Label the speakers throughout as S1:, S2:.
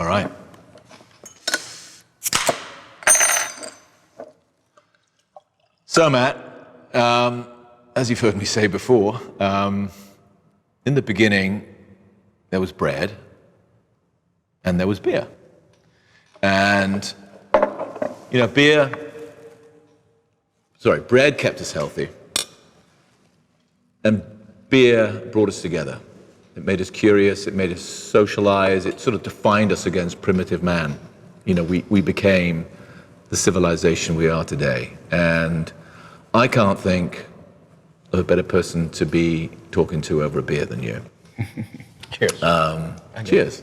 S1: All right. So, Matt, as you've heard me say before, in the beginning, there was bread and there was beer. And, bread kept us healthy and beer brought us together. It made us curious, it made us socialize, it sort of defined us against primitive man. We became the civilization we are today. And I can't think of a better person to be talking to over a beer than you.
S2: Cheers.
S1: Cheers.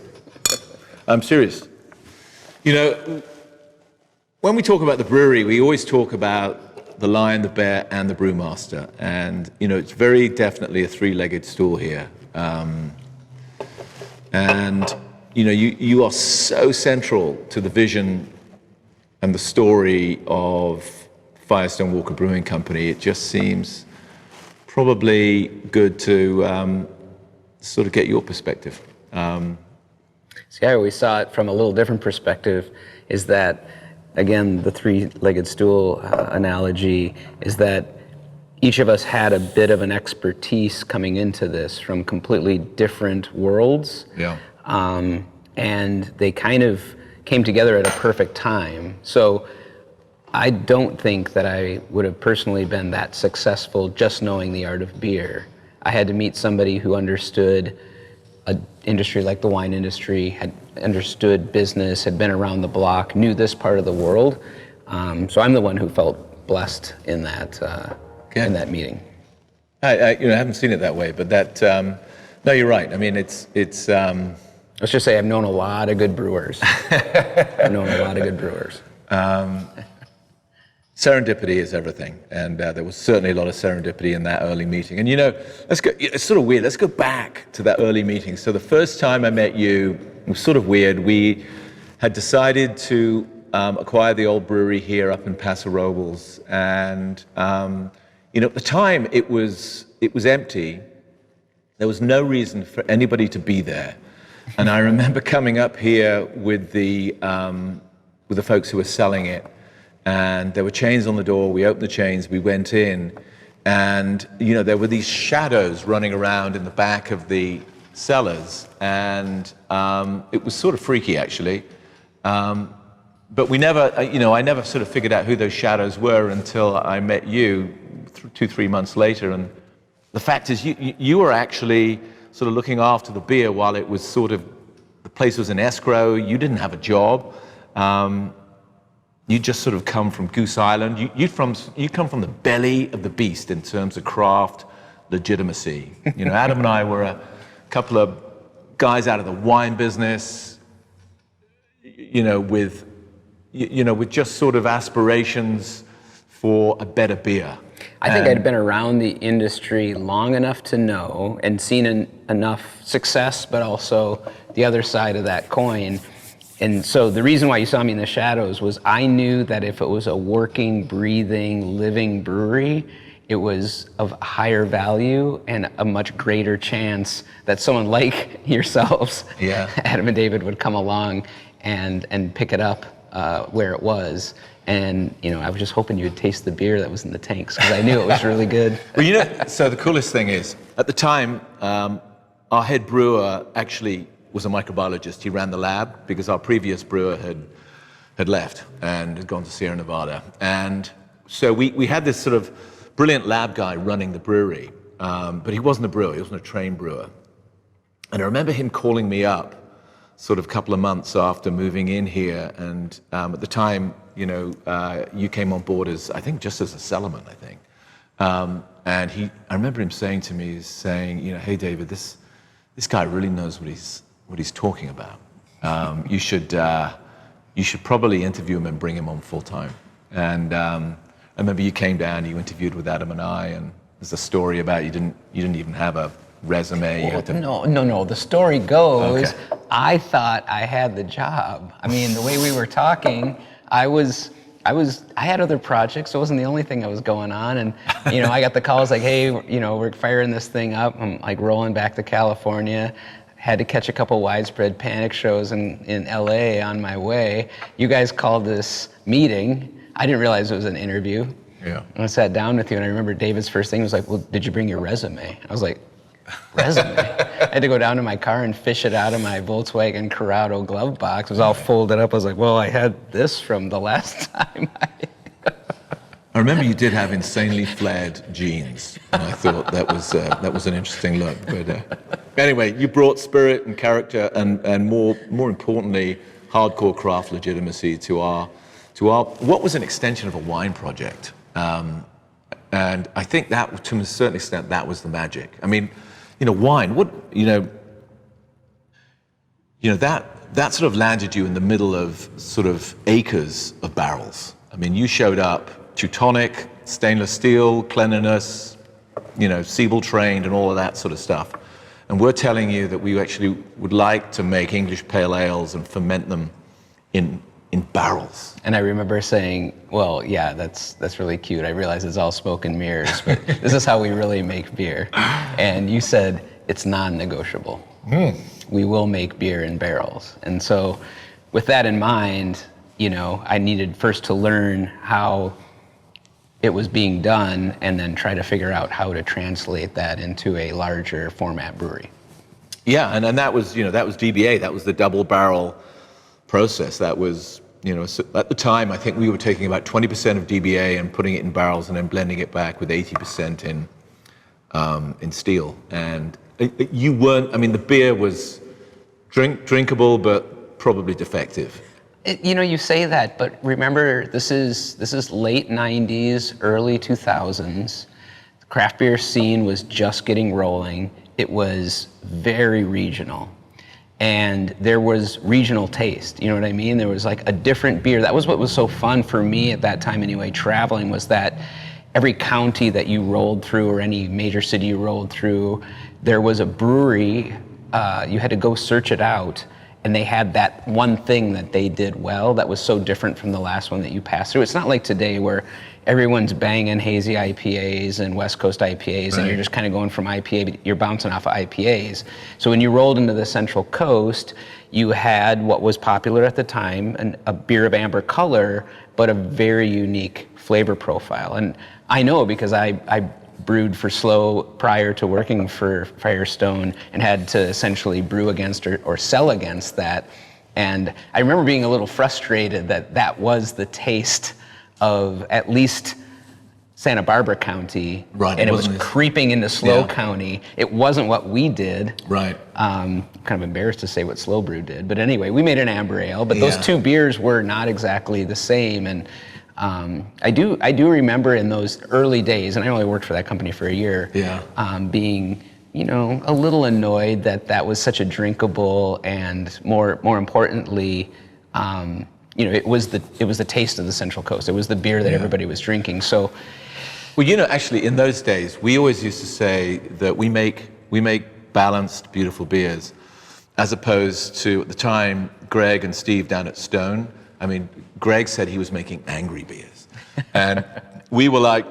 S1: I'm serious. When we talk about the brewery, we always talk about the Lion, the Bear, and the Brewmaster. And, it's very definitely a three-legged stool here. You are so central to the vision and the story of Firestone Walker Brewing Company. It just seems probably good to sort of get your perspective.
S2: See, I always saw it from a little different perspective, is that, again, the three-legged stool analogy is that each of us had a bit of an expertise coming into this from completely different worlds.
S1: Yeah.
S2: And they kind of came together at a perfect time. So I don't think that I would have personally been that successful just knowing the art of beer. I had to meet somebody who understood an industry like the wine industry, had understood business, had been around the block, knew this part of the world. So I'm the one who felt blessed in that in that meeting.
S1: I haven't seen it that way, but no, you're right. I mean, it's.
S2: Let's just say I've known a lot of good brewers.
S1: Serendipity is everything, and there was certainly a lot of serendipity in that early meeting. And let's go. It's sort of weird. Let's go back to that early meeting. So the first time I met you, it was sort of weird. We had decided to acquire the old brewery here up in Paso Robles, and at the time it was empty. There was no reason for anybody to be there, and I remember coming up here with the folks who were selling it. And there were chains on the door. We opened the chains, we went in, and there were these shadows running around in the back of the cellars, and it was sort of freaky actually. But we never, I never sort of figured out who those shadows were until I met you 2-3 months later. And the fact is, you were actually sort of looking after the beer while it was sort of, the place was in escrow. You didn't have a job. You just sort of come from Goose Island. You come from the belly of the beast in terms of craft legitimacy. Adam and I were a couple of guys out of the wine business, with just sort of aspirations for a better beer.
S2: I think I'd been around the industry long enough to know and seen enough success, but also the other side of that coin. And so the reason why you saw me in the shadows was I knew that if it was a working, breathing, living brewery, it was of higher value and a much greater chance that someone like yourselves, Adam and David, would come along and pick it up where it was. And I was just hoping you would taste the beer that was in the tanks, because I knew it was really good.
S1: Well, so the coolest thing is, at the time, our head brewer actually was a microbiologist. He ran the lab because our previous brewer had left and had gone to Sierra Nevada. And so we had this sort of brilliant lab guy running the brewery, but he wasn't a brewer, he wasn't a trained brewer. And I remember him calling me up sort of a couple of months after moving in here, and at the time, you came on board as, I think, just as a cellarman, I think. And I remember him saying to me, hey David, this guy really knows what he's talking about. You should probably interview him and bring him on full time. And I remember you came down, you interviewed with Adam and I, and there's a story about you didn't even have a resume.
S2: No. The story goes, I thought I had the job. I mean, the way we were talking, I had other projects. So it wasn't the only thing that was going on. And, I got the calls like, hey, we're firing this thing up. I'm like rolling back to California. had to catch a couple widespread panic shows in LA on my way. You guys called this meeting. I didn't realize it was an interview.
S1: Yeah.
S2: And I sat down with you, and I remember David's first thing was like, well, did you bring your resume? I was like, resume? I had to go down to my car and fish it out of my Volkswagen Corrado glove box. It was all folded up. I was like, well, I had this from the last time
S1: I remember you did have insanely flared jeans, and I thought that was an interesting look. But anyway, you brought spirit and character, and more importantly, hardcore craft legitimacy to our what was an extension of a wine project. And I think that, to a certain extent, that was the magic. I mean, wine. That sort of landed you in the middle of sort of acres of barrels. I mean, you showed up Teutonic, stainless steel, cleanliness, Siebel trained, and all of that sort of stuff. And we're telling you that we actually would like to make English pale ales and ferment them in barrels.
S2: And I remember saying, well, yeah, that's really cute. I realize it's all smoke and mirrors, but this is how we really make beer. And you said, it's non-negotiable. We will make beer in barrels. And so with that in mind, I needed first to learn how it was being done and then try to figure out how to translate that into a larger format brewery.
S1: Yeah, and that was DBA, that was the double barrel process. That was, at the time, I think we were taking about 20% of DBA and putting it in barrels and then blending it back with 80% in steel. And you weren't, the beer was drinkable, but probably defective.
S2: You say that, but remember, this is late 90s, early 2000s. The craft beer scene was just getting rolling. It was very regional. And there was regional taste, you know what I mean? There was like a different beer. That was what was so fun for me at that time anyway, traveling, was that every county that you rolled through or any major city you rolled through, there was a brewery, you had to go search it out, and they had that one thing that they did well that was so different from the last one that you passed through. It's not like today where everyone's banging hazy IPAs and West Coast IPAs, and you're just kind of going from IPA, but you're bouncing off of IPAs. So when you rolled into the Central Coast, you had what was popular at the time, a beer of amber color, but a very unique flavor profile. And I know because I brewed for Slow prior to working for Firestone and had to essentially brew against or sell against that. And I remember being a little frustrated that was the taste of at least Santa Barbara County,
S1: right,
S2: and it was creeping into Slow County. It wasn't what we did.
S1: Right.
S2: Kind of embarrassed to say what Slow Brew did, but anyway, we made an amber ale, but those two beers were not exactly the same. And I do remember in those early days, and I only worked for that company for a year, being a little annoyed that was such a drinkable and more importantly, it was the taste of the Central Coast. It was the beer that everybody was drinking. So,
S1: well, actually, in those days, we always used to say that we make balanced, beautiful beers, as opposed to, at the time, Greg and Steve down at Stone. Greg said he was making angry beers, and we were like,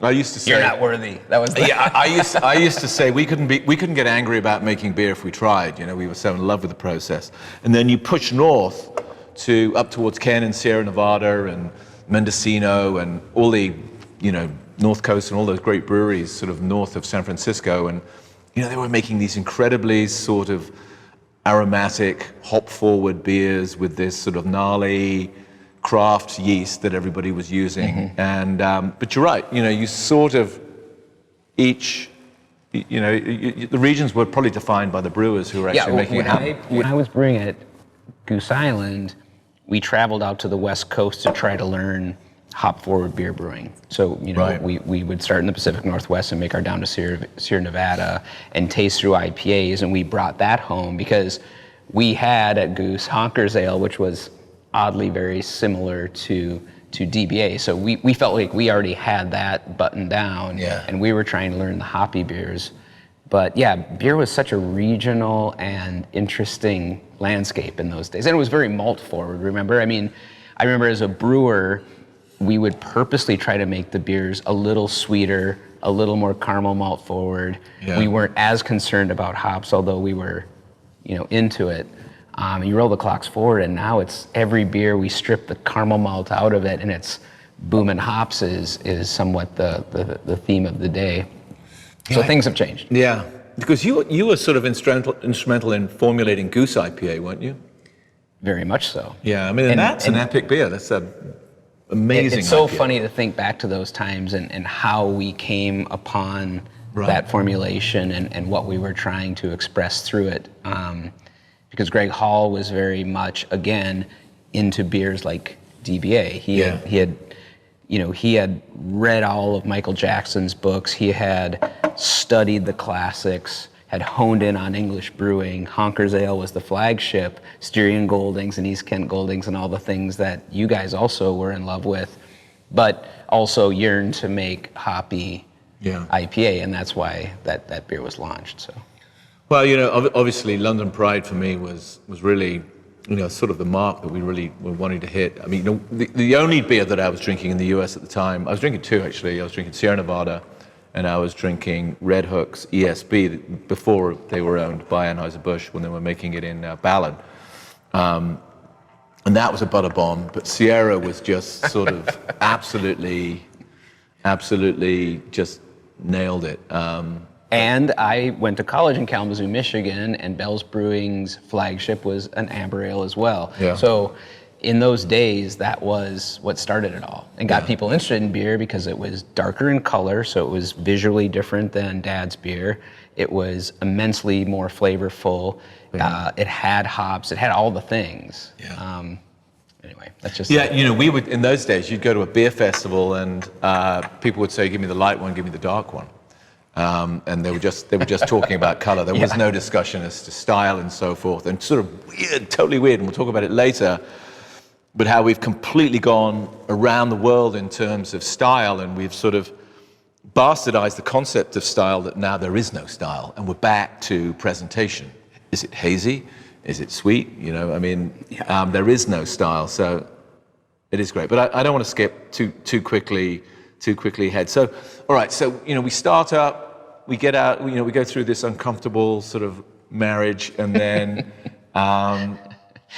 S1: I used to say,
S2: "You're not worthy." That was the
S1: I used to say we couldn't get angry about making beer if we tried. We were so in love with the process. And then you push north up towards Ken and Sierra Nevada and Mendocino and all the North Coast and all those great breweries sort of north of San Francisco, and they were making these incredibly sort of aromatic, hop-forward beers with this sort of gnarly craft yeast that everybody was using. And but you're right, you sort of each, the regions were probably defined by the brewers who were actually making it happen.
S2: When I was brewing at Goose Island, we traveled out to the West Coast to try to learn hop-forward beer brewing. So, we would start in the Pacific Northwest and make our down to Sierra Nevada and taste through IPAs, and we brought that home because we had at Goose Honker's Ale, which was oddly very similar to DBA. So we felt like we already had that buttoned down, and we were trying to learn the hoppy beers. But yeah, beer was such a regional and interesting landscape in those days. And it was very malt forward, remember? I remember as a brewer, we would purposely try to make the beers a little sweeter, a little more caramel malt forward. We weren't as concerned about hops, although we were into it. You roll the clocks forward, and now it's every beer we strip the caramel malt out of it, and it's booming hops is somewhat the theme of the day. So things have changed.
S1: Yeah, because you were sort of instrumental in formulating Goose IPA, weren't you?
S2: Very much so.
S1: Yeah, I mean, and that's an epic beer. That's an amazing
S2: It's so
S1: IPA.
S2: funny to think back to those times and how we came upon that formulation and what we were trying to express through it. Because Greg Hall was very much, again, into beers like DBA. He had read all of Michael Jackson's books. He had studied the classics, had honed in on English brewing. Honker's Ale was the flagship, Styrian Goldings and East Kent Goldings and all the things that you guys also were in love with, but also yearned to make hoppy IPA, and that's why that beer was launched. So.
S1: Well, obviously London Pride for me was really, sort of the mark that we really were wanting to hit. I mean, the only beer that I was drinking in the US at the time, I was drinking two actually. I was drinking Sierra Nevada, and I was drinking Red Hook's ESB before they were owned by Anheuser-Busch when they were making it in Ballard. And that was a butter bomb, but Sierra was just sort of absolutely just nailed it.
S2: And I went to college in Kalamazoo, Michigan, and Bell's Brewing's flagship was an amber ale as well.
S1: Yeah.
S2: So in those days, that was what started it all and got people interested in beer because it was darker in color, so it was visually different than Dad's beer. It was immensely more flavorful. It had hops. It had all the things. Anyway, that's just...
S1: Yeah, we would, in those days, you'd go to a beer festival and people would say, give me the light one, give me the dark one. And they were just talking about color. There was no discussion as to style and so forth. And sort of weird, totally weird, and we'll talk about it later, but how we've completely gone around the world in terms of style, and we've sort of bastardized the concept of style that now there is no style, and we're back to presentation. Is it hazy? Is it sweet? There is no style, so it is great. But I don't want to skip too quickly ahead. So, all right, so, we start up, we get out, we go through this uncomfortable sort of marriage, and then...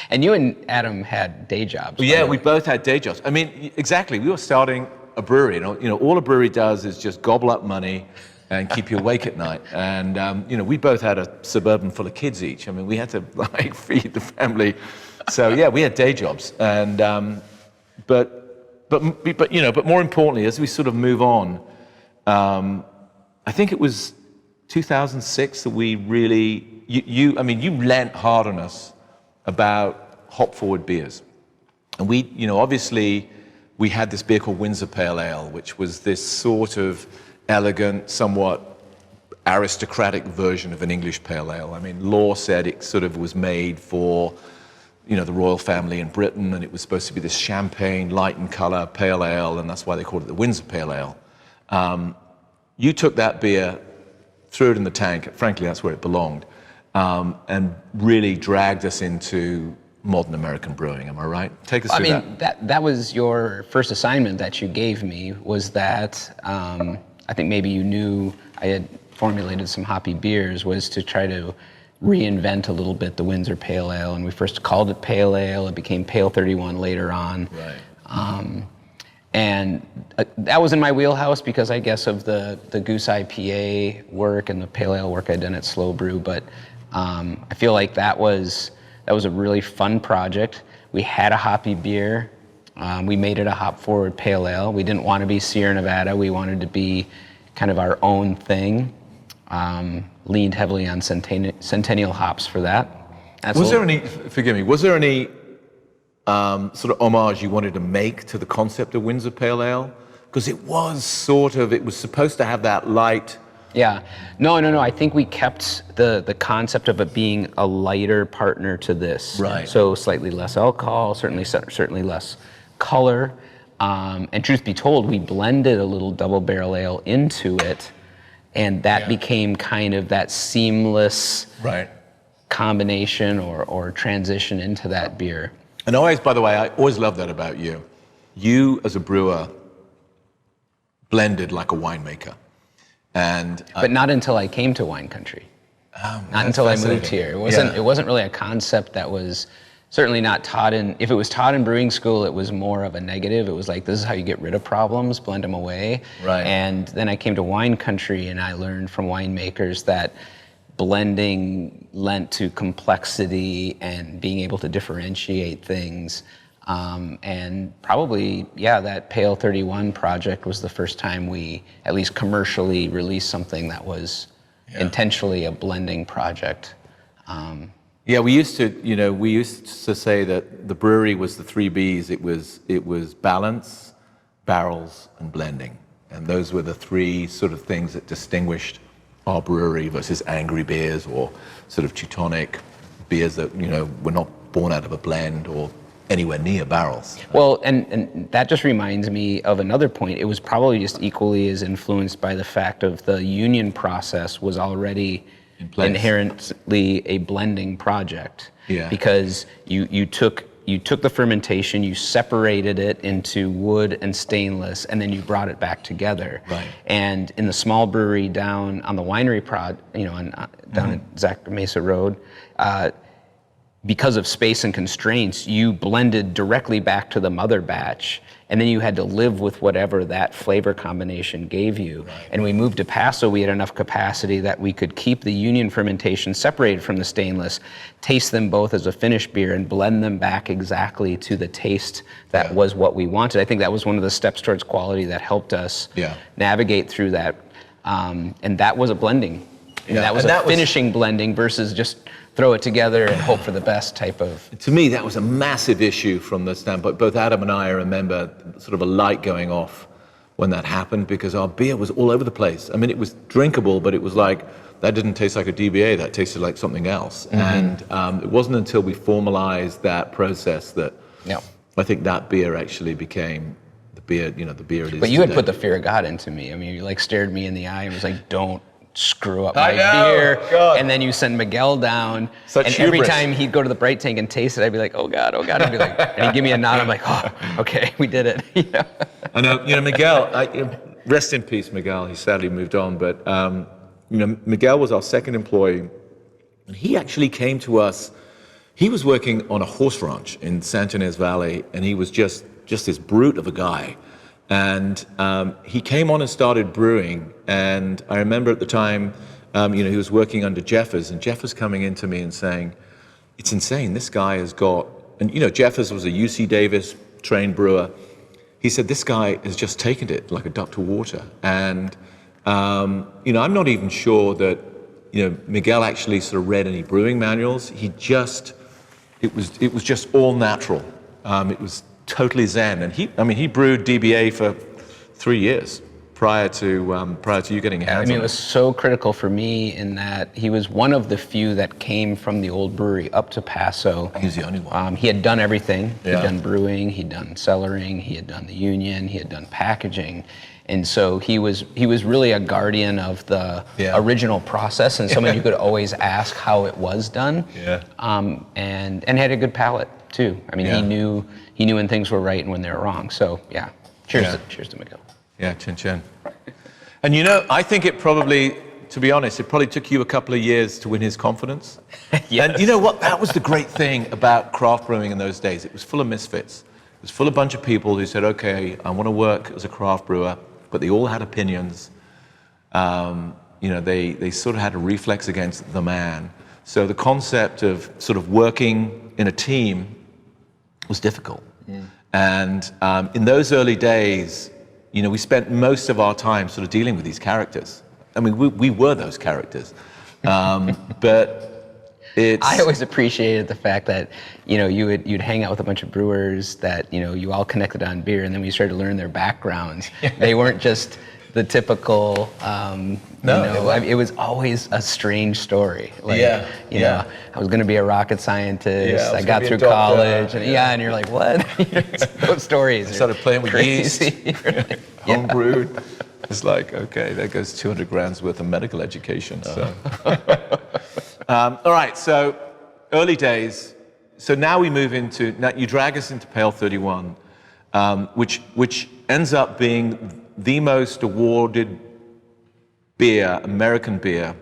S2: And you and Adam had day jobs.
S1: Yeah, we both had day jobs. I mean, exactly, we were starting a brewery. All a brewery does is just gobble up money and keep you awake at night. And, we both had a Suburban full of kids each. I mean, we had to, feed the family. So, yeah, we had day jobs. And, but more importantly, as we sort of move on, I think it was 2006 that we really, you lent hard on us about hop-forward beers. And we, obviously, we had this beer called Windsor Pale Ale, which was this sort of elegant, somewhat aristocratic version of an English pale ale. I mean, law said it sort of was made for the royal family in Britain, and it was supposed to be this champagne, light in color, pale ale, and that's why they called it the Windsor Pale Ale. You took that beer, threw it in the tank, frankly, that's where it belonged, and really dragged us into modern American brewing, am I right? Take us through that.
S2: That was your first assignment that you gave me, was that, I think maybe you knew I had formulated some hoppy beers, was to try to reinvent a little bit the Windsor Pale Ale, and we first called it Pale Ale. It became Pale 31 later on.
S1: Right.
S2: And that was in my wheelhouse because I guess of the Goose IPA work and the Pale Ale work I'd done at Slow Brew, but I feel like that was a really fun project. We had a hoppy beer. We made it a hop-forward Pale Ale. We didn't want to be Sierra Nevada. We wanted to be kind of our own thing. Leaned heavily on Centennial hops for that.
S1: Was there any sort of homage you wanted to make to the concept of Windsor Pale Ale? Because it was supposed to have that light.
S2: Yeah. No. I think we kept the concept of it being a lighter partner to this.
S1: Right.
S2: So slightly less alcohol, certainly less color. And truth be told, we blended a little double barrel ale into it, and that became kind of that seamless combination or transition into that beer.
S1: And always, by the way, I always love that about you. You, as a brewer, blended like a winemaker. But
S2: not until I came to wine country. Not until I moved
S1: fascinating.
S2: here. It wasn't really a concept that was certainly not taught in, if it was taught in brewing school, it was more of a negative. It was like, this is how you get rid of problems, blend them away.
S1: Right.
S2: And then I came to wine country and I learned from winemakers that blending lent to complexity and being able to differentiate things. And probably, that Pale 31 project was the first time we at least commercially released something that was intentionally a blending project.
S1: We used to say that the brewery was the 3 Bs. It was balance, barrels, and blending. And those were the 3 sort of things that distinguished our brewery versus angry beers or sort of Teutonic beers that, were not born out of a blend or anywhere near barrels.
S2: Well, and that just reminds me of another point. It was probably just equally as influenced by the fact of the union process was already inherently a blending project.
S1: Yeah.
S2: Because you took the fermentation, you separated it into wood and stainless, and then you brought it back together.
S1: Right.
S2: And in the small brewery down on the winery down at Zach Mesa Road, because of space and constraints, you blended directly back to the mother batch, and then you had to live with whatever that flavor combination gave you. Right. And we moved to Paso, we had enough capacity that we could keep the union fermentation separated from the stainless, taste them both as a finished beer, and blend them back exactly to the taste that was what we wanted. I think that was one of the steps towards quality that helped us navigate through that. And that was a blending. And that was finishing blending versus just throw it together and hope for the best type of...
S1: To me, that was a massive issue from the standpoint. Both Adam and I remember sort of a light going off when that happened because our beer was all over the place. I mean, it was drinkable, but it was like, that didn't taste like a DBA, that tasted like something else. And it wasn't until we formalized that process that I think that beer actually became the beer, the beer it is
S2: But you
S1: today.
S2: had put the fear of God into me. I mean, you stared me in the eye and was like, don't screw up my beer. God. And then you send Miguel down.
S1: Such
S2: and
S1: hubris.
S2: Every time he'd go to the bright tank and taste it, I'd be like, oh God. And he'd be like, and he'd give me a nod. I'm like, oh, okay, we did it.
S1: I know, Miguel, rest in peace, Miguel. He sadly moved on, but Miguel was our second employee, and he actually came to us. He was working on a horse ranch in Santa Ynez Valley, and he was just this brute of a guy. And he came on and started brewing. And I remember at the time, he was working under Jeffers, and Jeffers coming into me and saying, "It's insane. This guy has got." And Jeffers was a UC Davis trained brewer. He said, "This guy has just taken it like a duck to water." And I'm not even sure that Miguel actually sort of read any brewing manuals. It was just all natural. It was totally zen, and he brewed DBA for 3 years prior to you getting your hands on it.
S2: It was so critical for me in that he was one of the few that came from the old brewery up to Paso.
S1: He was the only one.
S2: He had done everything. He'd done brewing, he'd done cellaring, he had done the union, he had done packaging. And so he was really a guardian of the original process and someone you could always ask how it was done. And had a good palate too. I mean, he knew when things were right and when they were wrong. So cheers to Miguel.
S1: Yeah, chin chin. And I think it probably, to be honest, it probably took you a couple of years to win his confidence.
S2: Yes.
S1: And you know what? That was the great thing about craft brewing in those days. It was full of misfits. It was full of a bunch of people who said, okay, I want to work as a craft brewer, but they all had opinions. They sort of had a reflex against the man. So the concept of sort of working in a team was difficult. And in those early days, we spent most of our time sort of dealing with these characters. I mean, we were those characters. But I
S2: always appreciated the fact that, you'd hang out with a bunch of brewers that, you all connected on beer, and then we started to learn their backgrounds. They weren't just the typical, it was always a strange story. I was going to be a rocket scientist. I got through college, and you're like, what? Those stories.
S1: I started playing with yeast,
S2: like,
S1: home brewed. It's like, okay, there goes 200 grams worth of medical education. So, all right. So, early days. So now we move into. Now you drag us into Pale 31, which ends up being the most awarded beer, American beer,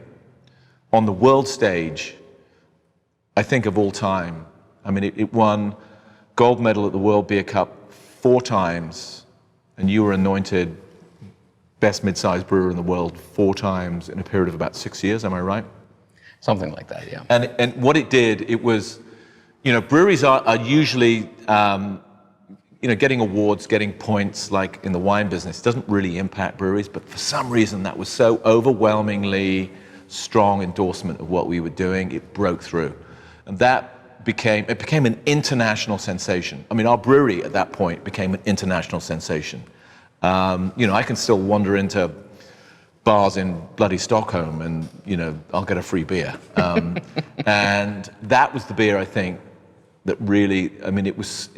S1: on the world stage, I think of all time. I mean, it won gold medal at the World Beer Cup 4 times, and you were anointed best mid-sized brewer in the world 4 times in a period of about 6 years. Am I right?
S2: Something like that, yeah.
S1: And what it did, it was, breweries are usually, getting awards, getting points, like in the wine business, doesn't really impact breweries, but for some reason that was so overwhelmingly strong endorsement of what we were doing, it broke through. And that became an international sensation. I mean, our brewery at that point became an international sensation. I can still wander into bars in bloody Stockholm and, I'll get a free beer. And that was the beer, I think, that really, I mean, it was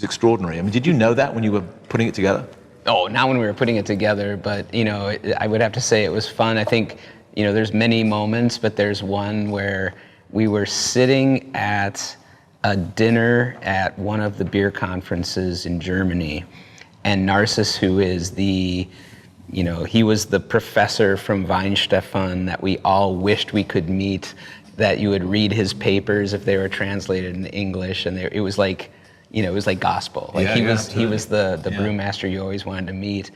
S1: extraordinary. I mean, did you know that when you were putting it together?
S2: Oh, not when we were putting it together, but, I would have to say it was fun. I think, there's many moments, but there's one where we were sitting at a dinner at one of the beer conferences in Germany, and Narcissus, who is he was the professor from Weinstefan that we all wished we could meet, that you would read his papers if they were translated in English, and it was like, it was like gospel. Like he was the brewmaster you always wanted to meet.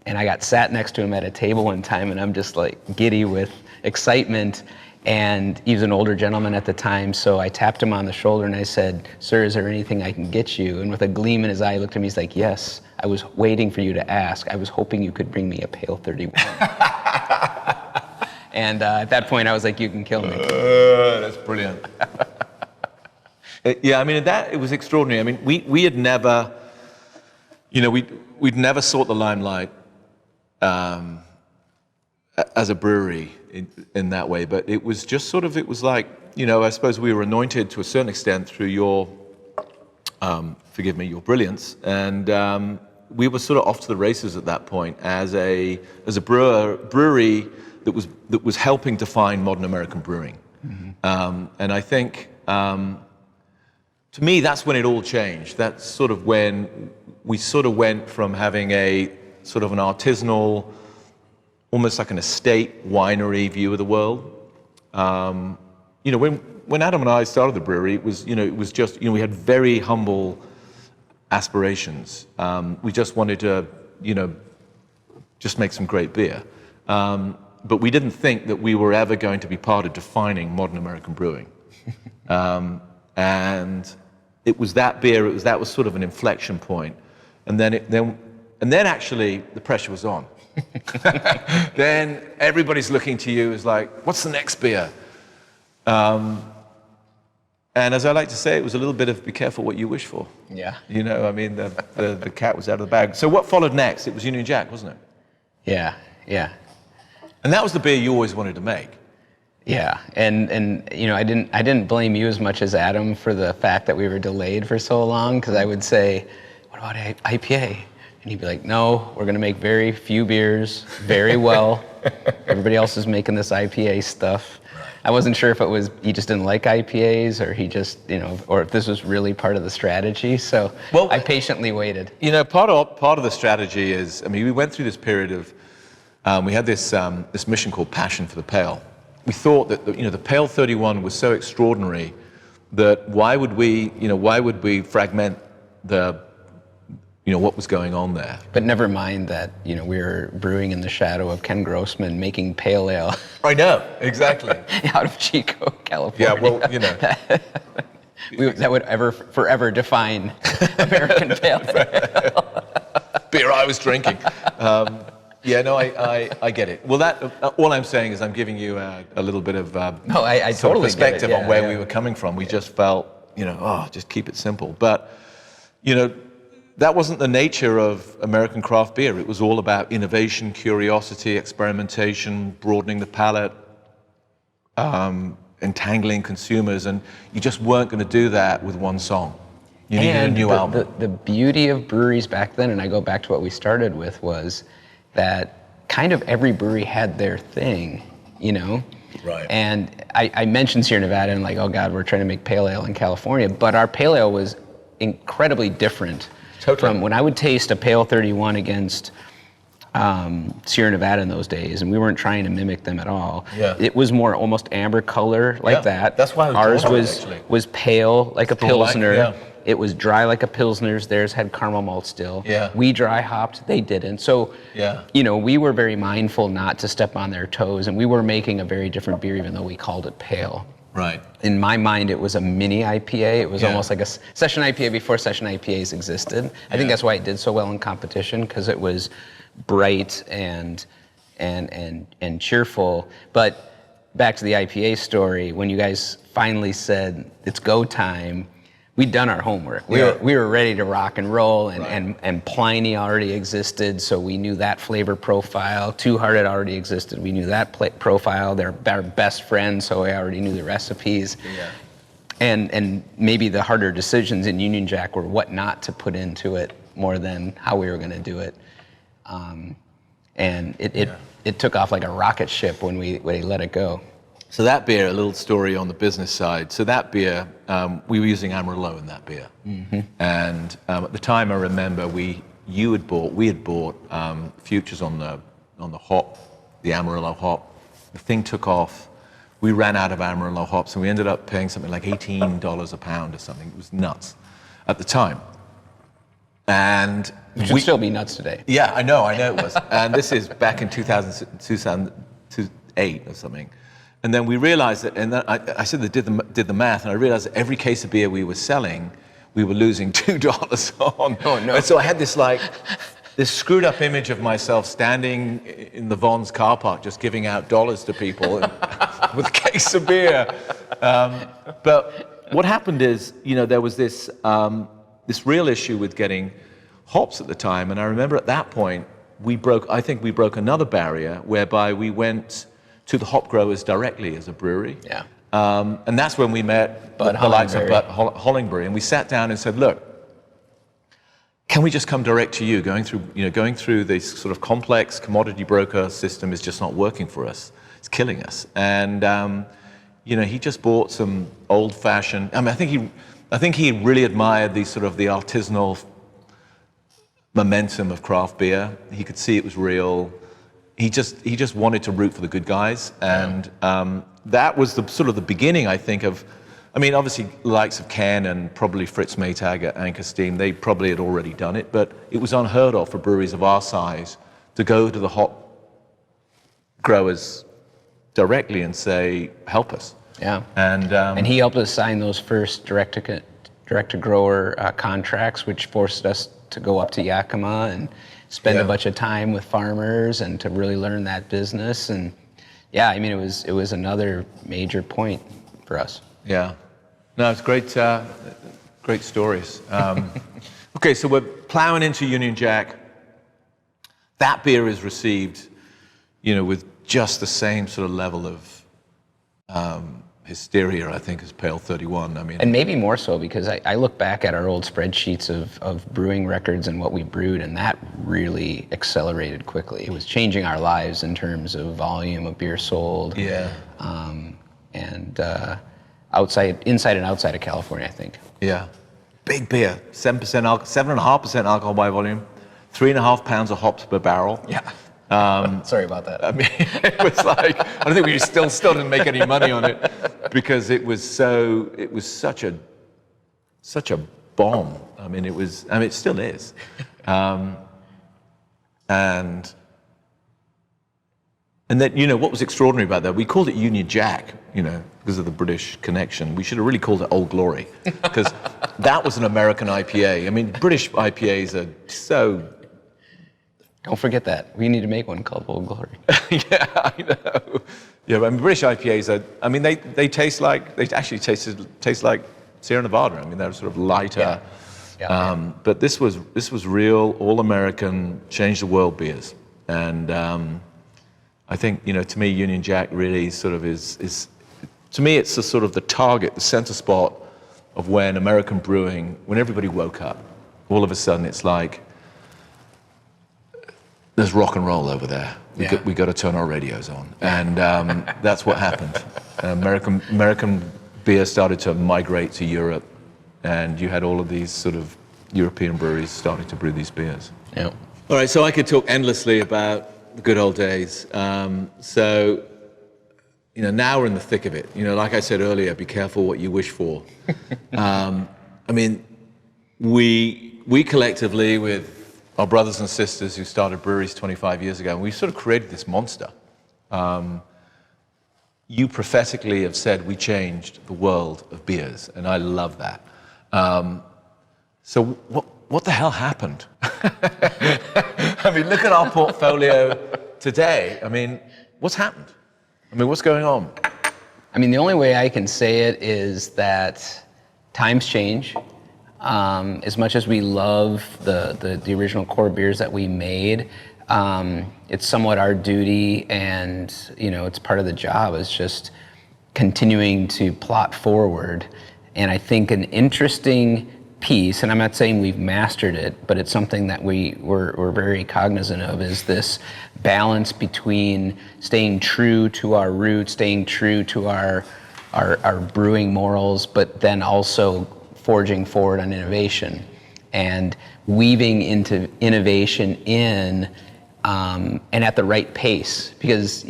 S2: And I got sat next to him at a table one time, and I'm just like giddy with excitement. And he was an older gentleman at the time, so I tapped him on the shoulder and I said, "Sir, is there anything I can get you?" And with a gleam in his eye, he looked at me, he's like, "Yes, I was waiting for you to ask. I was hoping you could bring me a Pale 31. And at that point, I was like, "You can kill me."
S1: That's brilliant. Yeah, I mean, it was extraordinary. I mean, we had never, we'd never sought the limelight as a brewery in that way, but it was just sort of, it was like, I suppose we were anointed to a certain extent through your, forgive me, your brilliance, and we were sort of off to the races at that point as a brewery that was helping define modern American brewing. Mm-hmm. And I think, to me, that's when it all changed. That's sort of when we sort of went from having a sort of an artisanal, almost like an estate winery view of the world. When Adam and I started the brewery, it was just, we had very humble aspirations. We just wanted to, just make some great beer. But we didn't think that we were ever going to be part of defining modern American brewing. And it was that beer, that was sort of an inflection point. And then actually the pressure was on. Then everybody's looking to you as like, what's the next beer? And as I like to say, it was a little bit of be careful what you wish for.
S2: Yeah.
S1: I mean, the cat was out of the bag. So what followed next? It was Union Jack, wasn't it?
S2: Yeah, yeah.
S1: And that was the beer you always wanted to make.
S2: Yeah, and I didn't blame you as much as Adam for the fact that we were delayed for so long, because I would say, what about IPA? And he'd be like, no, we're going to make very few beers very well. Everybody else is making this IPA stuff. Right. I wasn't sure if it was he just didn't like IPAs, or he just, or if this was really part of the strategy. So I patiently waited.
S1: Part of the strategy is, I mean, we went through this period of, we had this mission called Passion for the Pale. We thought that the Pale 31 was so extraordinary that why would we fragment what was going on there?
S2: But never mind that we were brewing in the shadow of Ken Grossman making pale ale.
S1: I know, exactly.
S2: Out of Chico, California.
S1: Yeah, well,
S2: that would forever define American pale ale.
S1: Beer I was drinking. Yeah, no, I get it. Well, all I'm saying is I'm giving you a little bit of
S2: I totally
S1: perspective
S2: get it.
S1: on where we were coming from. We just felt, just keep it simple. But, that wasn't the nature of American craft beer. It was all about innovation, curiosity, experimentation, broadening the palate, entangling consumers, and you just weren't going to do that with one song. You needed a new album.
S2: The beauty of breweries back then, and I go back to what we started with, was that kind of every brewery had their thing,
S1: Right.
S2: And I mentioned Sierra Nevada and like, oh God, we're trying to make pale ale in California, but our pale ale was incredibly different.
S1: Totally.
S2: From when I would taste a Pale 31 against Sierra Nevada in those days, and we weren't trying to mimic them at all.
S1: Yeah.
S2: It was more almost amber color like that.
S1: That's why I was
S2: Ours
S1: drawn to it,
S2: was
S1: actually.
S2: was pale like a
S1: Straw-like,
S2: Pilsner.
S1: yeah.
S2: It was dry like a Pilsner's. Theirs had caramel malt still.
S1: Yeah.
S2: We dry hopped. They didn't. So,
S1: Yeah.
S2: we were very mindful not to step on their toes, and we were making a very different beer, even though we called it pale.
S1: Right.
S2: In my mind, it was a mini IPA. It was
S1: Yeah.
S2: almost like a session IPA before session IPAs existed. I think that's why it did so well in competition, because it was bright and cheerful. But back to the IPA story, when you guys finally said it's go time, we'd done our homework. We were ready to rock and roll, and Pliny already existed, so we knew that flavor profile. Two Heart had already existed. We knew that profile. They're our best friends, so we already knew the recipes.
S1: Yeah.
S2: And maybe the harder decisions in Union Jack were what not to put into it more than how we were going to do it. And it took off like a rocket ship when we let it go.
S1: So that beer, a little story on the business side. So that beer, we were using Amarillo in that beer. Mm-hmm. And at the time, I remember we had bought futures on the hop, the Amarillo hop. The thing took off. We ran out of Amarillo hops, and we ended up paying something like $18 a pound or something. It was nuts at the time. And
S2: Which would still be nuts today.
S1: Yeah, I know it was. And this is back in 2008 or something. And then we realized that, and then I said that did the math, and I realized that every case of beer we were selling, we were losing $2 on.
S2: Oh no!
S1: And so I had this screwed up image of myself standing in the Vons car park, just giving out dollars to people with a case of beer. But what happened is, there was this real issue with getting hops at the time, and I remember at that point we broke another barrier whereby we went to the hop growers directly as a brewery.
S2: Yeah.
S1: And that's when we met the likes of Bud Hollingbury, and we sat down and said, look, can we just come direct to you? Going through this sort of complex commodity broker system is just not working for us. It's killing us. And he just bought some old-fashioned. I think he really admired the artisanal momentum of craft beer. He could see it was real. He just wanted to root for the good guys, and that was the beginning, I think, of. Obviously, the likes of Ken and probably Fritz Maytag at Anchor Steam, they probably had already done it, but it was unheard of for breweries of our size to go to the hop growers directly and say, help us.
S2: Yeah.
S1: And
S2: he helped us sign those first direct to grower contracts, which forced us to go up to Yakima and spend a bunch of time with farmers and to really learn that business. And it was another major point for us.
S1: Yeah. No, it's great stories. Okay, so we're plowing into Union Jack. That beer is received, with just the same sort of level of hysteria, I think, as Pale 31.
S2: And maybe more so, because I look back at our old spreadsheets of brewing records and what we brewed, and that really accelerated quickly. It was changing our lives in terms of volume of beer sold.
S1: Yeah.
S2: Inside and outside of California, I think.
S1: Yeah. Big beer, 7.5% alcohol by volume, 3.5 pounds of hops per barrel.
S2: Yeah. Sorry about that.
S1: It was like, I don't think we still didn't make any money on it because it was such a bomb. It still is. And then, what was extraordinary about that, we called it Union Jack, because of the British connection. We should have really called it Old Glory, because that was an American IPA. British IPAs are so...
S2: Don't forget that. We need to make one called Old Glory.
S1: Yeah, I know. Yeah, British IPAs are, they taste like Sierra Nevada. They're sort of lighter. Yeah. But this was real, all-American, change the world beers. And I think, to me, Union Jack really sort of is to me, it's the sort of the target, the center spot of when American brewing, when everybody woke up, all of a sudden it's like, there's rock and roll over there. We got to turn our radios on, and that's what happened. American beer started to migrate to Europe, and you had all of these sort of European breweries starting to brew these beers.
S2: Yeah.
S1: All right, so I could talk endlessly about the good old days. Now we're in the thick of it. Like I said earlier, be careful what you wish for. We collectively, with our brothers and sisters who started breweries 25 years ago, we sort of created this monster. You prophetically have said we changed the world of beers, and I love that. So what the hell happened? Look at our portfolio today. What's happened? What's going on?
S2: The only way I can say it is that times change. As much as we love the original core beers that we made, it's somewhat our duty, and it's part of the job, is just continuing to plot forward. And I think an interesting piece, and I'm not saying we've mastered it, but it's something that we're very cognizant of, is this balance between staying true to our roots, staying true to our brewing morals, but then also forging forward on innovation and weaving into innovation in and at the right pace. Because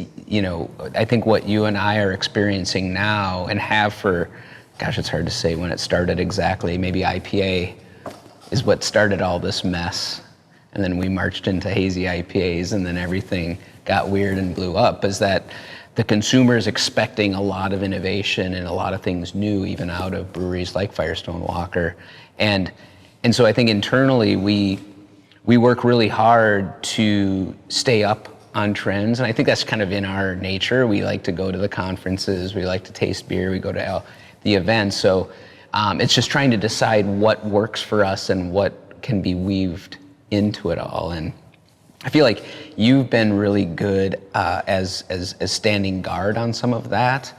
S2: I think what you and I are experiencing now, and have for, gosh, it's hard to say when it started exactly. Maybe IPA is what started all this mess. And then we marched into hazy IPAs, and then everything got weird and blew up. Is that the consumer is expecting a lot of innovation and a lot of things new, even out of breweries like Firestone Walker. And so I think internally we work really hard to stay up on trends. And I think that's kind of in our nature. We like to go to the conferences, we like to taste beer, we go to the events. So it's just trying to decide what works for us and what can be weaved into it all. And I feel like you've been really good as standing guard on some of that,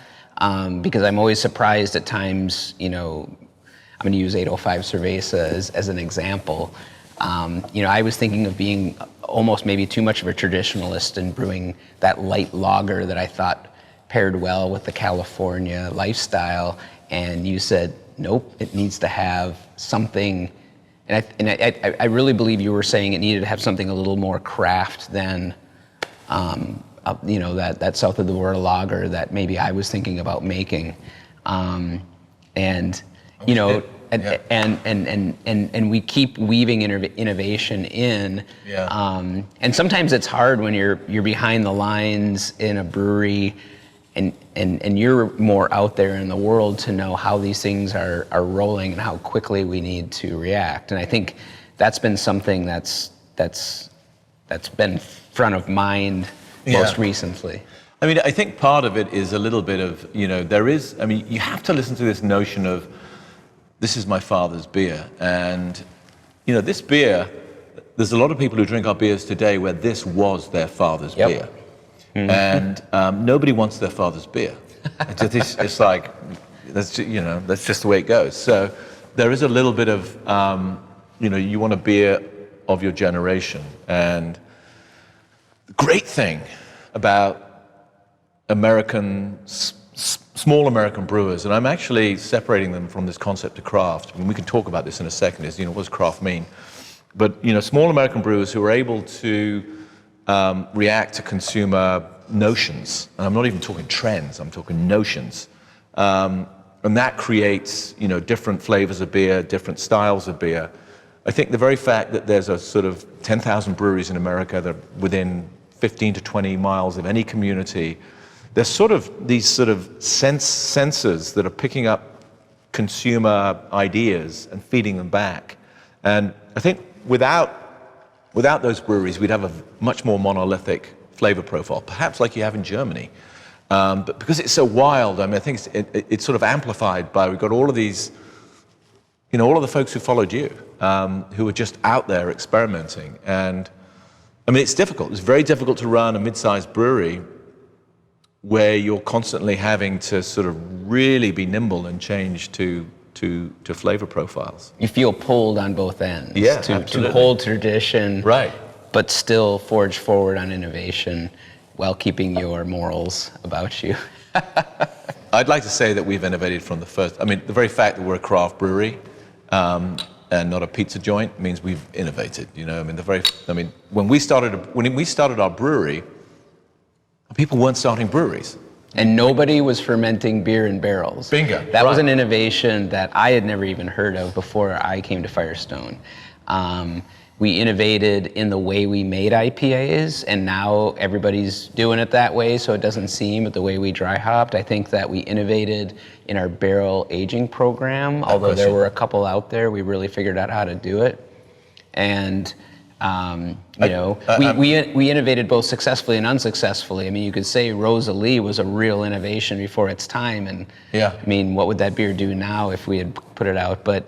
S2: because I'm always surprised at times. I'm going to use 805 Cerveza as an example. I was thinking of being almost maybe too much of a traditionalist and brewing that light lager that I thought paired well with the California lifestyle. And you said, nope, it needs to have something. And I really believe you were saying it needed to have something a little more craft than, that South of the Border lager that maybe I was thinking about making. And we keep weaving innovation in.
S1: Yeah.
S2: And sometimes it's hard when you're behind the lines in a brewery and you're more out there in the world to know how these things are rolling and how quickly we need to react. And I think that's been something that's been front of mind most recently.
S1: I think part of it is a little bit of, you have to listen to this notion of, this is my father's beer. And, this beer, there's a lot of people who drink our beers today where this was their father's beer. Mm-hmm. And nobody wants their father's beer. It's like, that's just the way it goes. So there is a little bit of, you want a beer of your generation. And the great thing about small American brewers, and I'm actually separating them from this concept of craft, and we can talk about this in a second, is, what does craft mean? But, small American brewers who are able to react to consumer notions, and I'm not even talking trends, I'm talking notions, and that creates, different flavors of beer, different styles of beer. I think the very fact that there's a sort of 10,000 breweries in America that are within 15 to 20 miles of any community, there's sort of these sort of sensors that are picking up consumer ideas and feeding them back. And I think without those breweries, we'd have a much more monolithic flavor profile, perhaps like you have in Germany. But because it's so wild, I think it's sort of amplified by, we've got all of these, all of the folks who followed you, who are just out there experimenting. And it's difficult. It's very difficult to run a mid-sized brewery where you're constantly having to sort of really be nimble and change to flavor profiles.
S2: You feel pulled on both ends.
S1: Yeah,
S2: to hold tradition,
S1: right,
S2: but still forge forward on innovation while keeping your morals about you. I'd
S1: like to say that we've innovated from the first. The very fact that we're a craft brewery, and and not a pizza joint means we've innovated. You know, I mean, when we started our brewery, people weren't starting breweries.
S2: And nobody was fermenting beer in barrels.
S1: Bingo.
S2: That was
S1: Right.
S2: an innovation that I had never even heard of before I came to Firestone. We innovated in the way we made IPAs, and now everybody's doing it that way, so it doesn't seem, but the way we dry hopped. I think that we innovated in our barrel aging program, although there were a couple out there, we really figured out how to do it. And we innovated both successfully and unsuccessfully. I mean, you could say Rosalie was a real innovation before its time, and I mean, what would that beer do now if we had put it out? But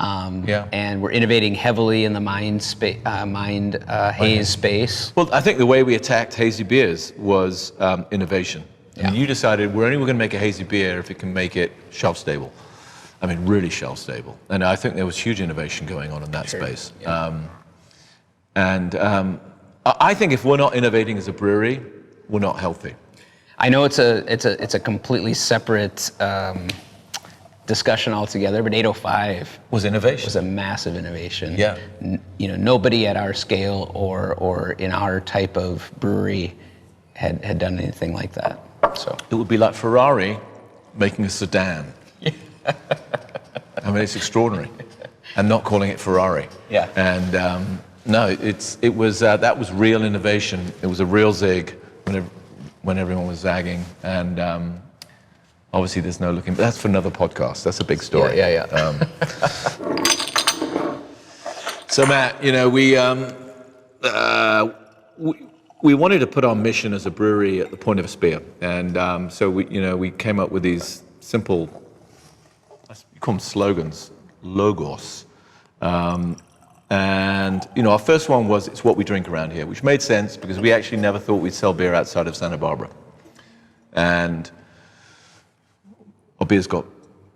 S2: and we're innovating heavily in the haze space.
S1: Well, I think the way we attacked hazy beers was innovation. I mean, you decided we're only going to make a hazy beer if it can make it shelf stable. I mean, really shelf stable. And I think there was huge innovation going on in that space.
S2: Yeah.
S1: I think if we're not innovating as a brewery, we're not healthy.
S2: I know it's a completely separate discussion altogether, but 805
S1: was innovation.
S2: Was a massive innovation.
S1: Yeah.
S2: Nobody at our scale or in our type of brewery had done anything like that. So
S1: it would be like Ferrari making a sedan. I mean, it's extraordinary, and not calling it Ferrari.
S2: Yeah.
S1: And no, that was real innovation. It was a real zig when everyone was zagging, and obviously there's no looking. But that's for another podcast. That's a big story.
S2: Yeah.
S1: So Matt, you know, we wanted to put our mission as a brewery at the point of a spear, and so we came up with these simple, you call them slogans, logos. And our first one was, it's what we drink around here, which made sense because we actually never thought we'd sell beer outside of Santa Barbara. And our beers got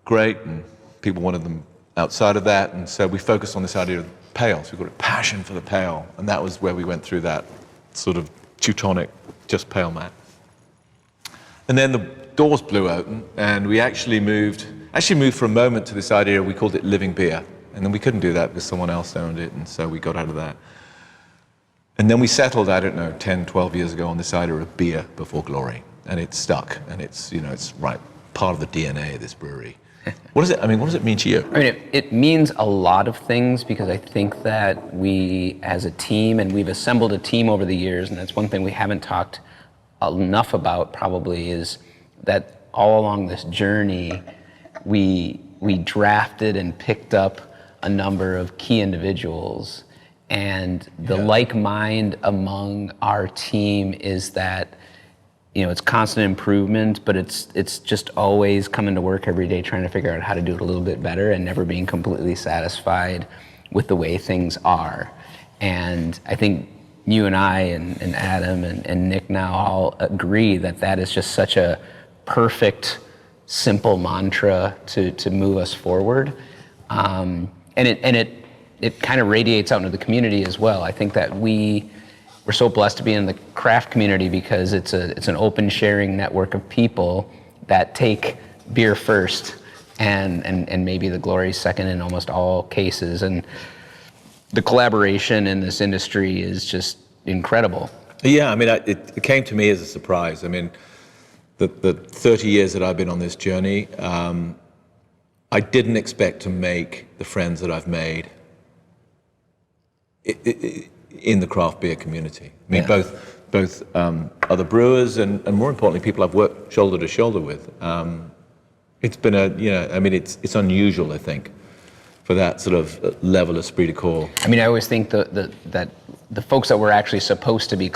S1: great, and people wanted them outside of that, and so we focused on this idea of pale. So we got a passion for the pale, and that was where we went through that sort of Teutonic, just pale Matt. And then the doors blew open, and we actually moved for a moment to this idea, we called it living beer. And then we couldn't do that because someone else owned it, and so we got out of that. And then we settled, 10, 12 years ago on this idea of beer before glory. And it stuck, and it's right, part of the DNA of this brewery. What does it mean to you?
S2: I mean, it means a lot of things, because I think that we as a team, and we've assembled a team over the years, and that's one thing we haven't talked enough about probably, is that all along this journey, we drafted and picked up a number of key individuals, and the like mind among our team is that it's constant improvement, but it's just always coming to work every day trying to figure out how to do it a little bit better, and never being completely satisfied with the way things are. And I think you and I and Adam and Nick now all agree that is just such a perfect, simple mantra to move us forward. And it kind of radiates out into the community as well. I think that we're so blessed to be in the craft community, because it's an open sharing network of people that take beer first and maybe the glory second in almost all cases. And the collaboration in this industry is just incredible.
S1: Yeah, I mean, it came to me as a surprise. I mean, the 30 years that I've been on this journey, I didn't expect to make the friends that I've made in the craft beer community. I mean, both other brewers and more importantly, people I've worked shoulder to shoulder with. It's been it's unusual, I think, for that sort of level of esprit de corps.
S2: I mean, I always think that the folks that we're actually supposed to be,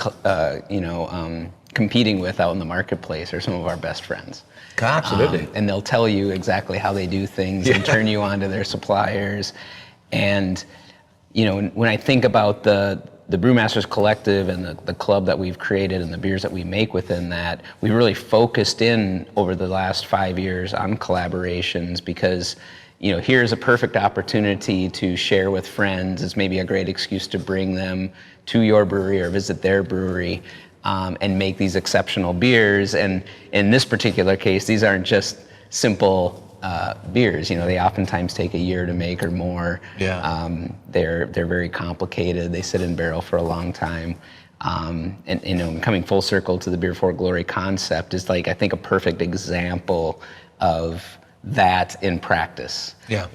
S2: competing with out in the marketplace are some of our best friends.
S1: Absolutely.
S2: And they'll tell you exactly how they do things and turn you on to their suppliers. And, when I think about the Brewmasters Collective and the club that we've created and the beers that we make within that, we really focused in over the last 5 years on collaborations, because here's a perfect opportunity to share with friends. It's maybe a great excuse to bring them to your brewery or visit their brewery, and make these exceptional beers. And in this particular case, these aren't just simple beers. They oftentimes take a year to make or more.
S1: Yeah.
S2: They're very complicated. They sit in barrel for a long time. And coming full circle to the Beer for Glory concept is I think a perfect example of that in practice.
S1: Yeah.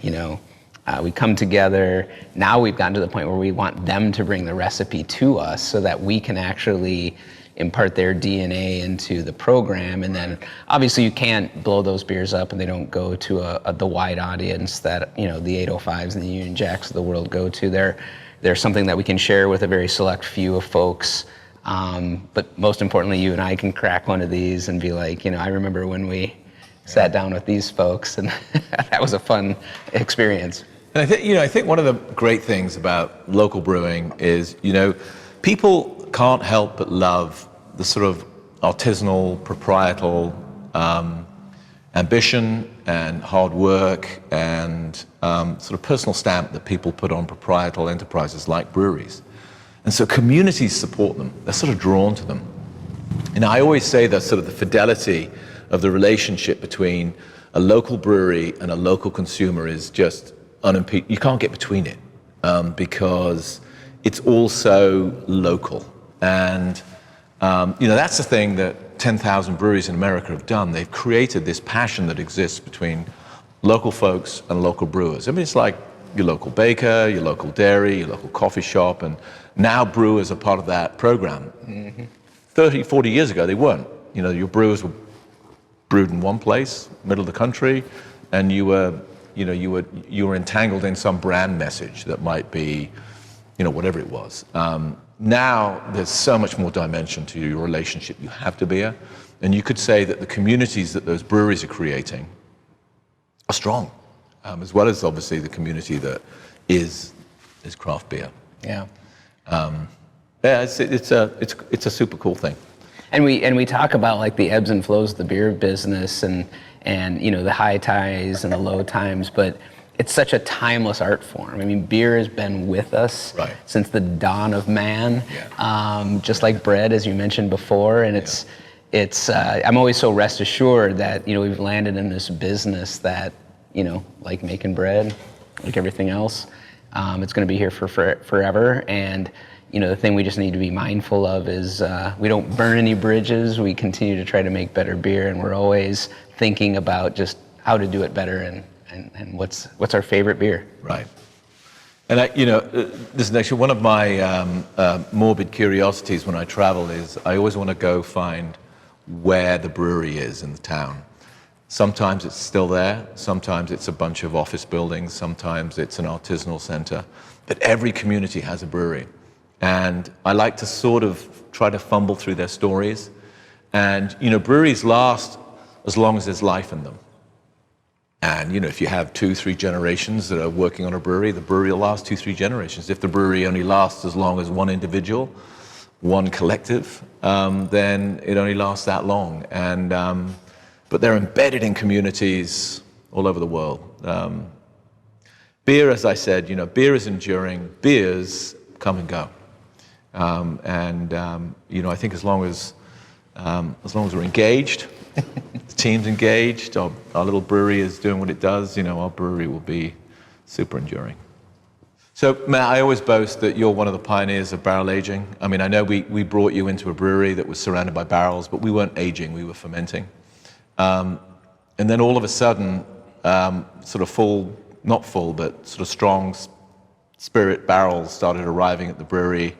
S2: We come together. Now we've gotten to the point where we want them to bring the recipe to us so that we can actually impart their DNA into the program. And then obviously you can't blow those beers up and they don't go to the wide audience that, the 805s and the Union Jacks of the world go to. They're something that we can share with a very select few of folks. But most importantly, you and I can crack one of these and be like, I remember when we sat down with these folks, and that was a fun experience.
S1: And I think one of the great things about local brewing is, people can't help but love the sort of artisanal, proprietorial ambition and hard work and sort of personal stamp that people put on proprietorial enterprises like breweries. And so communities support them. They're sort of drawn to them. And I always say that sort of the fidelity of the relationship between a local brewery and a local consumer is just unimpeded. You can't get between it because it's also local. And that's the thing that 10,000 breweries in America have done. They've created this passion that exists between local folks and local brewers. I mean, it's like your local baker, your local dairy, your local coffee shop, and now brewers are part of that program. Mm-hmm. 30, 40 years ago, they weren't. Your brewers were brewed in one place, middle of the country, and you were entangled in some brand message that might be, whatever it was. Now there's so much more dimension to your relationship you have to beer, and you could say that the communities that those breweries are creating are strong, as well as obviously the community that is craft beer.
S2: Yeah.
S1: It's a super cool thing.
S2: And we talk about the ebbs and flows of the beer business and the high times and the low times, but it's such a timeless art form. I mean, beer has been with us since the dawn of man, just like bread, as you mentioned before. And it's I'm always so rest assured that we've landed in this business that like making bread, like everything else, it's going to be here for forever. And the thing we just need to be mindful of is we don't burn any bridges. We continue to try to make better beer, and we're always thinking about just how to do it better and what's our favorite beer.
S1: Right. And this is actually one of my morbid curiosities when I travel is I always want to go find where the brewery is in the town. Sometimes it's still there. Sometimes it's a bunch of office buildings. Sometimes it's an artisanal center. But every community has a brewery. And I like to sort of try to fumble through their stories. And, breweries last as long as there's life in them. And, if you have 2-3 generations that are working on a brewery, the brewery will last 2-3 generations. If the brewery only lasts as long as one individual, one collective, then it only lasts that long. And, but they're embedded in communities all over the world. Beer, as I said, beer is enduring. Beers come and go. I think as long as we're engaged, the team's engaged, our little brewery is doing what it does, our brewery will be super enduring. So, Matt, I always boast that you're one of the pioneers of barrel aging. I mean, I know we brought you into a brewery that was surrounded by barrels, but we weren't aging, we were fermenting. And then all of a sudden, sort of full, not full, but sort of strong spirit barrels started arriving at the brewery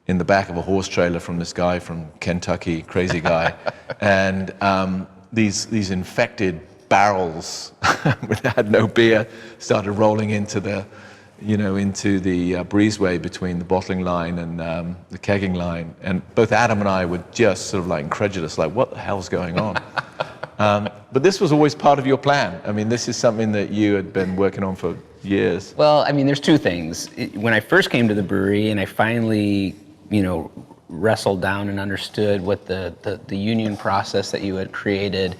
S1: in the back of a horse trailer from this guy from Kentucky, crazy guy. And these infected barrels that had no beer started rolling into the breezeway between the bottling line and the kegging line. And both Adam and I were just sort of incredulous, what the hell's going on? But this was always part of your plan. I mean, this is something that you had been working on for years.
S2: Well, I mean, there's two things. When I first came to the brewery and I finally, wrestled down and understood what the union process that you had created,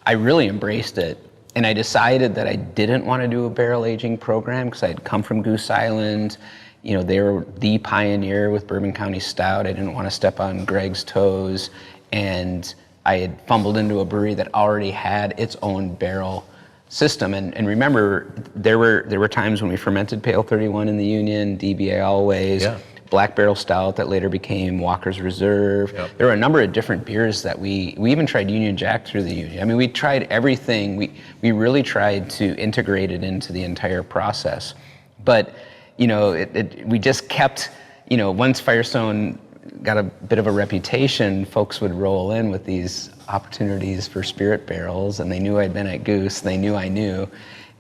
S2: I really embraced it. And I decided that I didn't want to do a barrel aging program because I had come from Goose Island. They were the pioneer with Bourbon County Stout. I didn't want to step on Greg's toes. And I had fumbled into a brewery that already had its own barrel system. And remember, there were times when we fermented Pale 31 in the Union, DBA Always,
S1: Yeah.
S2: Black Barrel Stout that later became Walker's Reserve.
S1: Yep.
S2: There were a number of different beers that we even tried Union Jack through the Union. I mean, we tried everything. We really tried to integrate it into the entire process. But, you know, we just kept, you know, once Firestone got a bit of a reputation, folks would roll in with these opportunities for spirit barrels, and they knew I'd been at Goose, they knew I knew.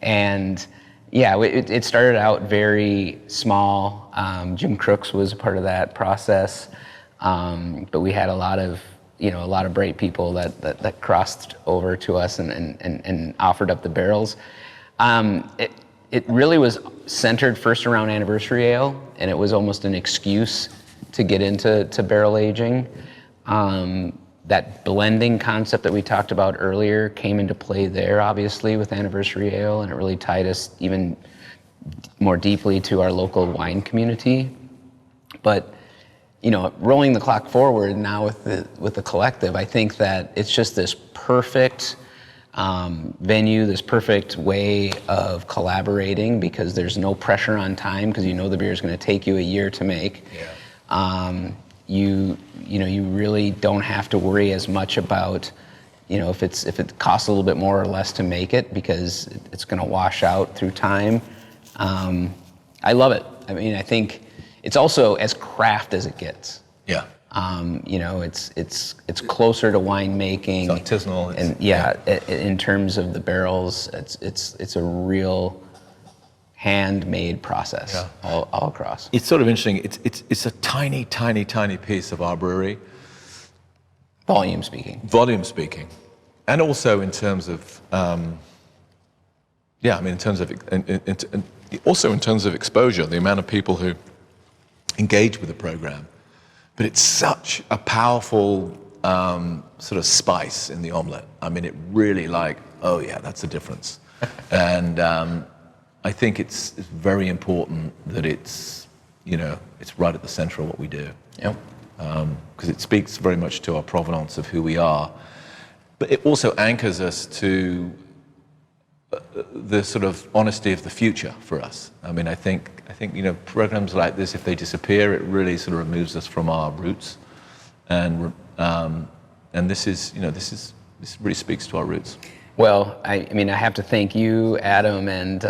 S2: And yeah, it started out very small. Jim Crooks was a part of that process, but we had a lot of bright people that crossed over to us and offered up the barrels. It really was centered first around Anniversary Ale, and it was almost an excuse to get into barrel aging. That blending concept that we talked about earlier came into play there, obviously, with Anniversary Ale, and it really tied us even more deeply to our local wine community. But, you know, rolling the clock forward now with the collective, I think that it's just this perfect venue, this perfect way of collaborating, because there's no pressure on time, because you know the beer is going to take you a year to make. Yeah. You really don't have to worry as much about, you know, if it costs a little bit more or less to make it, because it's going to wash out through time. I love it. I mean, I think it's also as craft as it gets.
S1: Yeah.
S2: You know, it's closer to winemaking.
S1: It's artisanal.
S2: And in terms of the barrels, it's a real handmade process all across.
S1: It's sort of interesting. It's a tiny, tiny, tiny piece of our brewery.
S2: Volume speaking.
S1: And also in terms of, also in terms of exposure, the amount of people who engage with the program. But it's such a powerful sort of spice in the omelet. I mean, it really oh yeah, that's the difference. And I think it's very important that it's right at the center of what we do.
S2: Yep.
S1: Because it speaks very much to our provenance of who we are. But it also anchors us to the sort of honesty of the future for us. I mean, I think programs like this, if they disappear, it really sort of removes us from our roots, and this really speaks to our roots.
S2: Well, I mean, I have to thank you, Adam, and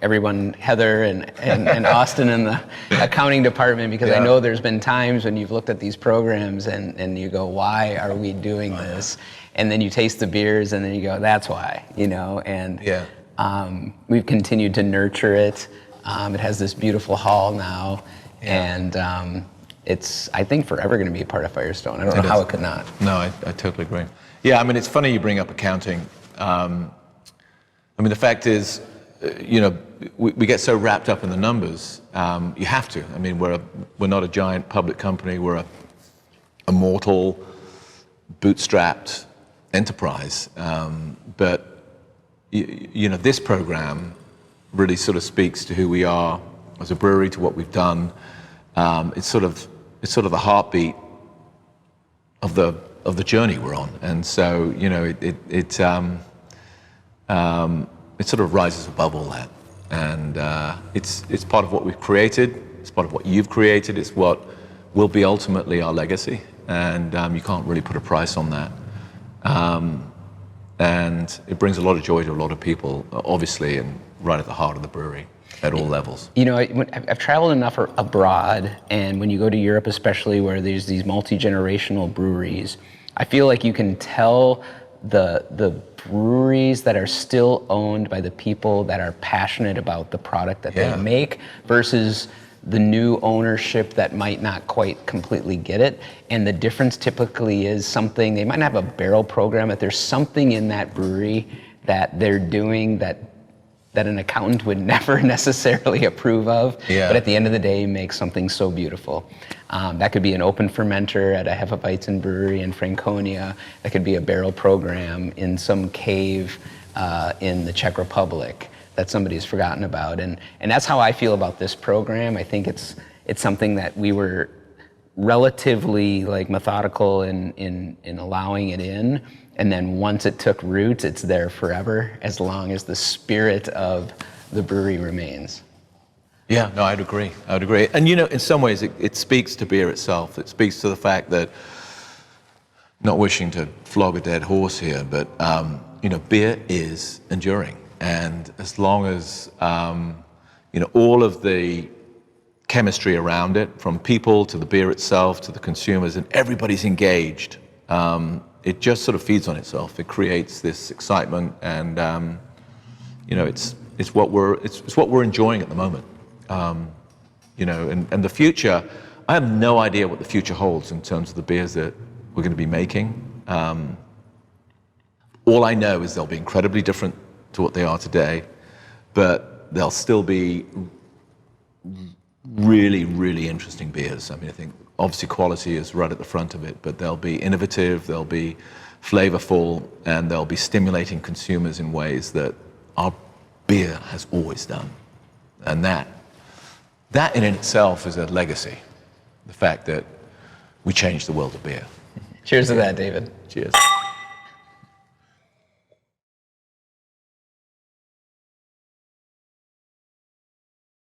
S2: everyone, Heather and Austin in the accounting department, because I know there's been times when you've looked at these programs and you go, why are we doing this? And then you taste the beers and then you go, that's why, and we've continued to nurture it. It has this beautiful hall now, and it's, I think, forever going to be a part of Firestone. I don't know how it could not.
S1: No, I totally agree. Yeah, I mean, it's funny you bring up accounting. I mean, the fact is, we get so wrapped up in the numbers. You have to. I mean, we're not a giant public company. We're a mortal, bootstrapped enterprise. But this program really sort of speaks to who we are as a brewery, to what we've done. It's sort of the heartbeat of the journey we're on, and so it sort of rises above all that, and it's part of what we've created. It's part of what you've created. It's what will be ultimately our legacy, and you can't really put a price on that. And it brings a lot of joy to a lot of people, obviously, and right at the heart of the brewery at all levels.
S2: I've traveled enough abroad, and when you go to Europe, especially, where there's these multi-generational breweries, I feel like you can tell the breweries that are still owned by the people that are passionate about the product that they make versus the new ownership that might not quite completely get it. And the difference typically is something, they might not have a barrel program, but there's something in that brewery that they're doing that an accountant would never necessarily approve of, but at the end of the day makes something so beautiful. That could be an open fermenter at a Hefeweizen brewery in Franconia. That could be a barrel program in some cave in the Czech Republic that somebody's forgotten about. And that's how I feel about this program. I think it's something that we were relatively methodical in allowing it in. And then once it took root, it's there forever, as long as the spirit of the brewery remains.
S1: Yeah, no, I'd agree. I would agree. And in some ways, it speaks to beer itself. It speaks to the fact that, not wishing to flog a dead horse here, but beer is enduring. And as long as all of the chemistry around it, from people to the beer itself to the consumers, and everybody's engaged, it just sort of feeds on itself. It creates this excitement, and it's what we're enjoying at the moment. And the future, I have no idea what the future holds in terms of the beers that we're going to be making. All I know is they'll be incredibly different to what they are today, but they'll still be really, really interesting beers. I mean, I think obviously quality is right at the front of it, but they'll be innovative, they'll be flavorful, and they'll be stimulating consumers in ways that our beer has always done. And that in itself is a legacy, the fact that we changed the world of beer.
S2: Cheers to that, David.
S1: Cheers.